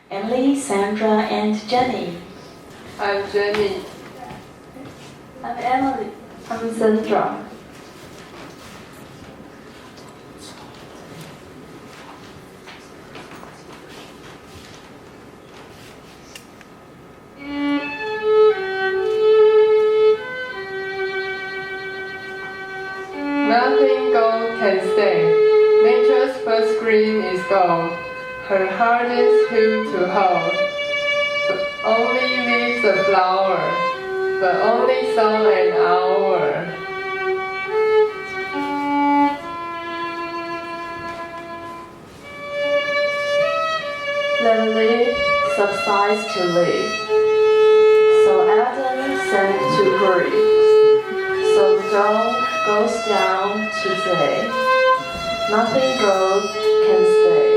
Emily, Sandra, and Jenny. I'm Jenny. I'm Emily. I'm Sandra. Nothing gold can stay. Nature's first green is gold. Her hardest hoop to hold. But only leaves a flower. But only song an hour. Then live subsides to live. So Adam sank to grief. So the dawn goes down to say, nothing gold can stay.